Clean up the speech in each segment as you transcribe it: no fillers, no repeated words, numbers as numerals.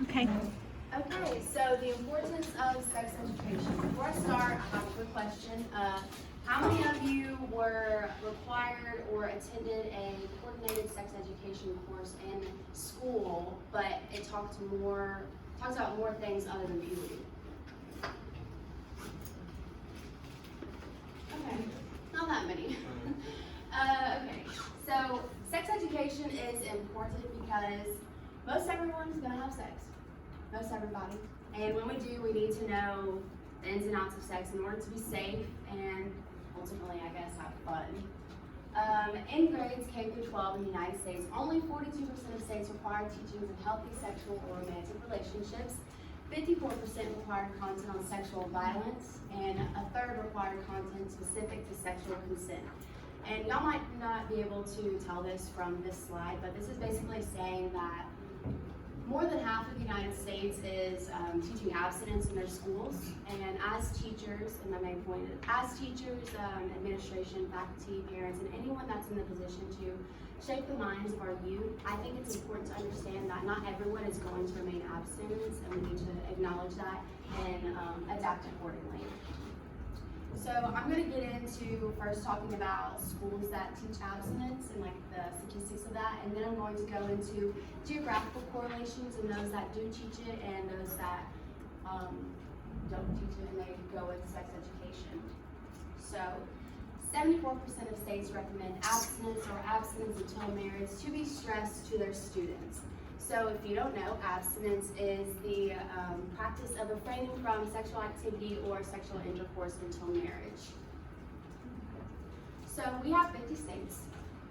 Okay. Okay, so the importance of sex education. Before I start, I have a quick question. How many of you were required or attended a coordinated sex education course in school, but it talks about more things other than puberty? Okay, not that many. Okay, so sex education is important because most everyone's gonna have sex. Most everybody. And when we do, we need to know the ins and outs of sex in order to be safe and ultimately, I guess, have fun. In grades K through 12 in the United States, only 42% of states require teachings of healthy sexual or romantic relationships. 54% required content on sexual violence, and a third required content specific to sexual consent. And y'all might not be able to tell this from this slide, but this is basically saying that more than half of the United States is teaching abstinence in their schools, and as teachers, and my main point is, as teachers, administration, faculty, parents, and anyone that's in the position to shape the minds of our youth, I think it's important to understand that not everyone is going to remain abstinent, and we need to acknowledge that and adapt accordingly. So I'm going to get into first talking about schools that teach abstinence and like the statistics of that, and then I'm going to go into geographical correlations and those that do teach it and those that don't teach it and they go with sex education. So 74% of states recommend abstinence or abstinence until marriage to be stressed to their students. So if you don't know, abstinence is the practice of refraining from sexual activity or sexual intercourse until marriage. So we have 50 states.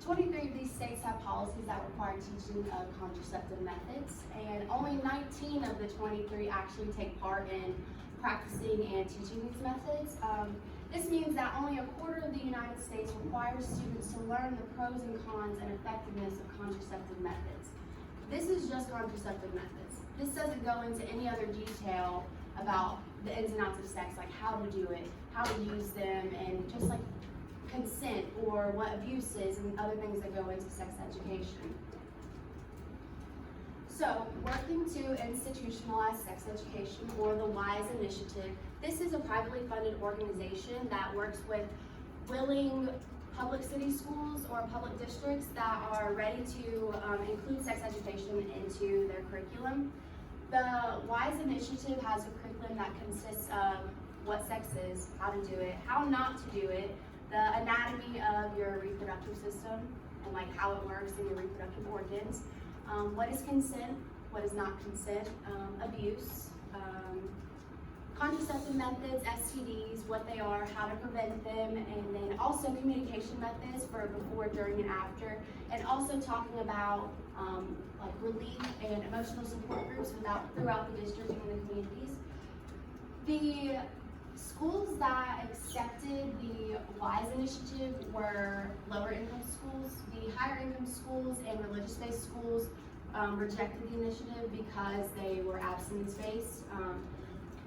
23 of these states have policies that require teaching of contraceptive methods, and only 19 of the 23 actually take part in practicing and teaching these methods. This means that only a quarter of the United States requires students to learn the pros and cons and effectiveness of contraceptive methods. This is just contraceptive methods. This doesn't go into any other detail about the ins and outs of sex, like how to do it, how to use them, and just like consent or what abuse is and other things that go into sex education. So, working to institutionalize sex education, or the WISE initiative, this is a privately funded organization that works with willing public city schools or public districts that are ready to include sex education into their curriculum. The WISE initiative has a curriculum that consists of what sex is, how to do it, how not to do it, the anatomy of your reproductive system and like how it works in your reproductive organs, what is consent, what is not consent, abuse, contraceptive methods, STDs, what they are, how to prevent them, and then also communication methods for before, during, and after, and also talking about like relief and emotional support groups throughout the district and the communities. The schools that accepted the WISE initiative were lower income schools. The higher income schools and religious-based schools rejected the initiative because they were abstinence-based.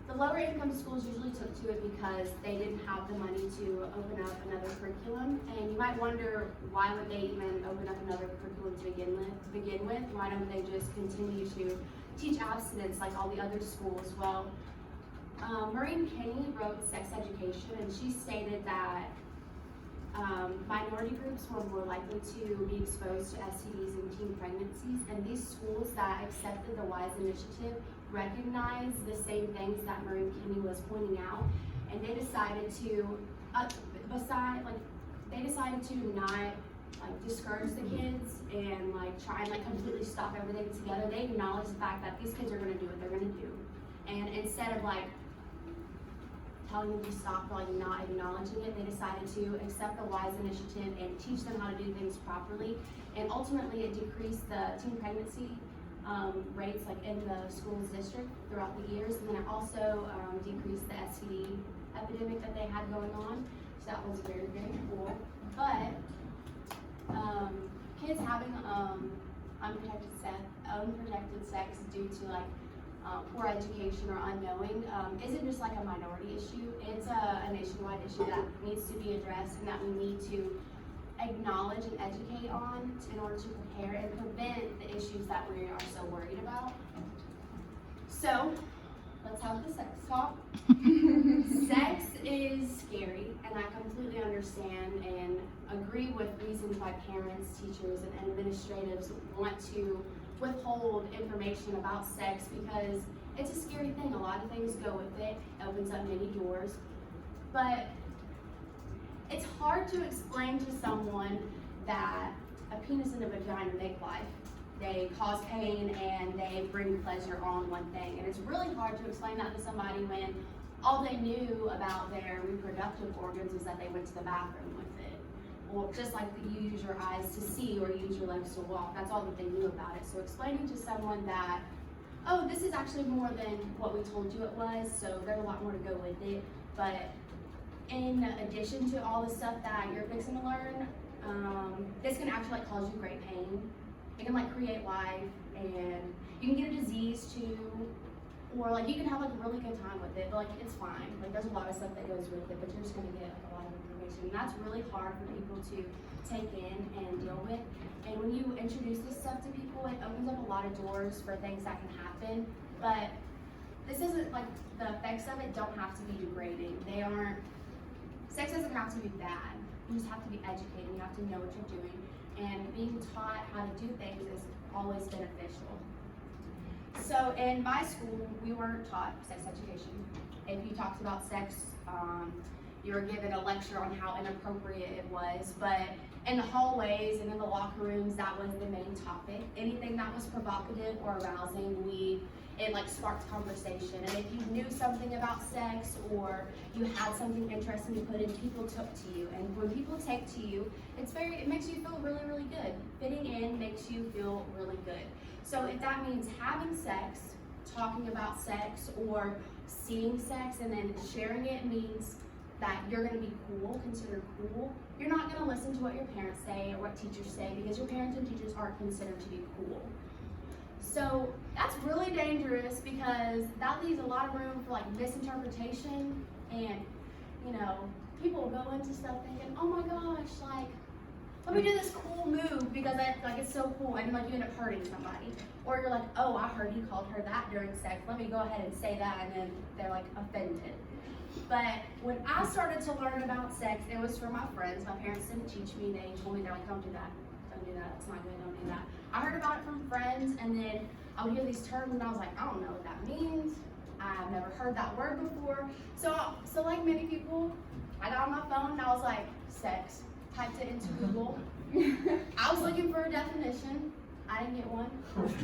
The lower income schools usually took to it because they didn't have the money to open up another curriculum. And you might wonder, why would they even open up another curriculum to begin with? Why don't they just continue to teach abstinence like all the other schools? Well, Maureen Kenny wrote Sex Education, and she stated that minority groups were more likely to be exposed to STDs and teen pregnancies, and these schools that accepted the WISE initiative recognized the same things that Maureen Kenny was pointing out, and they decided to, not discourage the kids and try and completely stop everything together. They acknowledged the fact that these kids are going to do what they're going to do, and instead of telling them to stop while you're not acknowledging it, they decided to accept the WISE initiative and teach them how to do things properly. And ultimately, it decreased the teen pregnancy rates in the school's district throughout the years, and then it also decreased the STD epidemic that they had going on. So that was very, very cool. But kids having unprotected sex due to poor education or unknowing isn't just a minority issue. It's a nationwide issue that needs to be addressed and that we need to acknowledge and educate on in order to prepare and prevent the issues that we are so worried about. So, let's have the sex talk. Sex is scary, and I completely understand and agree with reasons why parents, teachers, and administrators want to withhold information about sex because it's a scary thing. A lot of things go with it. It opens up many doors. But it's hard to explain to someone that a penis and a vagina make life. They cause pain and they bring pleasure on one thing. And it's really hard to explain that to somebody when all they knew about their reproductive organs was that they went to the bathroom with it. Or just like you use your eyes to see or use your legs to walk. That's all that they knew about it. So explaining to someone that, oh, this is actually more than what we told you it was, so there's a lot more to go with it. But in addition to all the stuff that you're fixing to learn, this can actually cause you great pain. It can create life, and you can get a disease too, or you can have a really good time with it, but it's fine. There's a lot of stuff that goes with it, but you're just gonna get a lot of information. And that's really hard for people to take in and deal with. And when you introduce this stuff to people, it opens up a lot of doors for things that can happen. But this isn't the effects of it don't have to be degrading. They aren't. Sex doesn't have to be bad. You just have to be educated. You have to know what you're doing. And being taught how to do things is always beneficial. So in my school, we weren't taught sex education. If you talked about sex, you were given a lecture on how inappropriate it was. But in the hallways and in the locker rooms, that was the main topic. Anything that was provocative or arousing, it sparked conversation. And if you knew something about sex or you had something interesting to put in, people took to you. And when people take to you, it makes you feel really, really good. Fitting in makes you feel really good. So if that means having sex, talking about sex, or seeing sex and then sharing it means that you're gonna be cool, considered cool, you're not gonna listen to what your parents say or what teachers say because your parents and teachers aren't considered to be cool. So that's really dangerous because that leaves a lot of room for misinterpretation, and people will go into stuff thinking, oh my gosh, let me do this cool move because it's so cool, and you end up hurting somebody. Or you're oh, I heard he called her that during sex, let me go ahead and say that, and then they're offended. But when I started to learn about sex, it was from my friends. My parents didn't teach me. They told me, they're don't do that. Don't do that. It's not good. Don't do that. I heard about it from friends, and then I would hear these terms, and I was I don't know what that means. I've never heard that word before. So like many people, I got on my phone, and I was sex. Typed it into Google. I was looking for a definition. I didn't get one.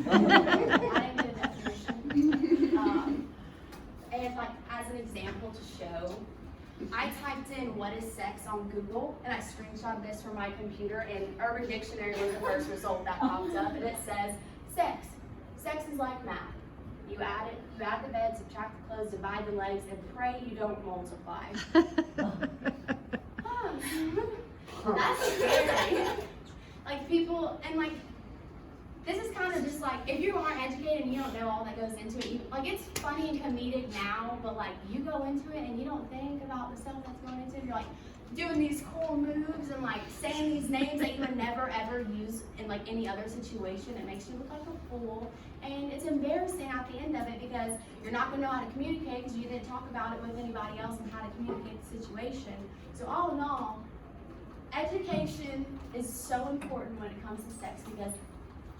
I didn't get a definition. And as an example to show, I typed in what is sex on Google, and I screenshot this from my computer, and Urban Dictionary was the first result that popped up, and it says sex. Sex is like math. You add the bed, subtract the clothes, divide the legs, and pray you don't multiply. That's scary. People, and this is kind of just if you aren't educated and you don't know all that goes into it, it's funny and comedic now, but you go into it and you don't think about the stuff that's going into it. You're doing these cool moves and saying these names that you would never ever use in any other situation. It makes you look like a fool, and it's embarrassing at the end of it because you're not going to know how to communicate because you didn't talk about it with anybody else and how to communicate the situation. So all in all, education is so important when it comes to sex because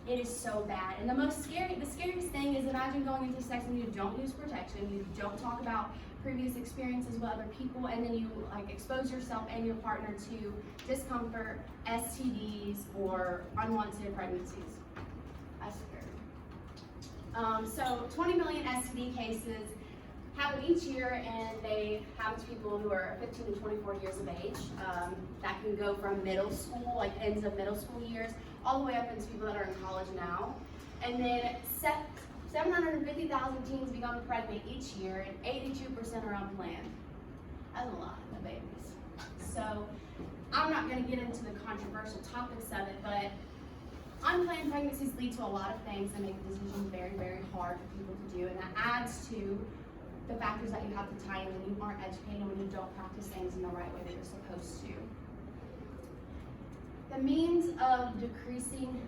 it is so bad. And the scariest thing is, imagine going into sex and you don't use protection, you don't talk about previous experiences with other people, and then you expose yourself and your partner to discomfort, STDs, or unwanted pregnancies. That's scary. So 20 million STD cases happen each year, and they happen to people who are 15 to 24 years of age. That can go from middle school, ends of middle school years, all the way up into people that are in college now. And then 750,000 teens become pregnant each year, and 82% are unplanned. That's a lot of babies. So I'm not going to get into the controversial topics of it, but unplanned pregnancies lead to a lot of things and make decisions very, very hard for people to do, and that adds to the factors that you have to tie in when you aren't educated, when you don't practice things in the right way that you're supposed to. The means of decreasing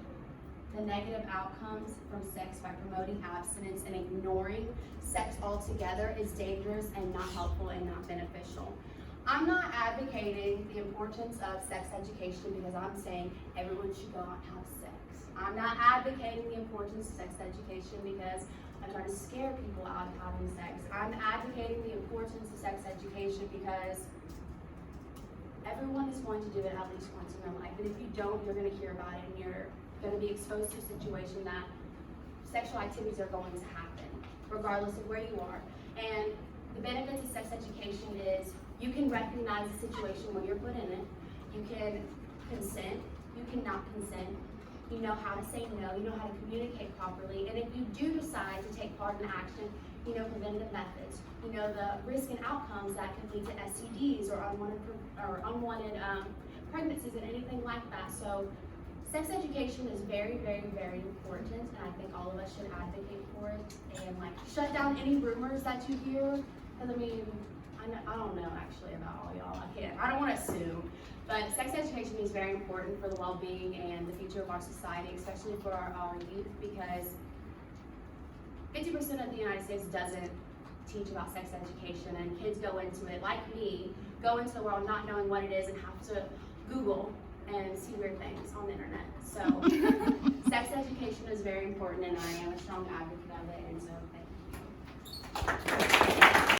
the negative outcomes from sex by promoting abstinence and ignoring sex altogether is dangerous and not helpful and not beneficial. I'm not advocating the importance of sex education because I'm saying everyone should go out and have sex. I'm not advocating the importance of sex education because I'm trying to scare people out of having sex. I'm advocating the importance of sex education because everyone is going to do it at least once in their life. And if you don't, you're going to hear about it and you're going to be exposed to a situation that sexual activities are going to happen, regardless of where you are. And the benefits of sex education is you can recognize the situation when you're put in it. You can consent. You can not consent. You know how to say no. You know how to communicate properly. And if you do decide to take part in action, you know preventative methods. You know the risk and outcomes that can lead to STDs or unwanted pregnancies and anything like that. So sex education is very, very, very important, and I think all of us should advocate for it and like shut down any rumors that you hear. Because I mean, I don't know actually about all y'all. I don't want to assume, but sex education is very important for the well-being and the future of our society, especially for our youth, because 50% of the United States doesn't teach about sex education, and kids go into it, like me, go into the world not knowing what it is and have to Google and see weird things on the internet. So sex education is very important, and I am a strong advocate of it, and so thank you.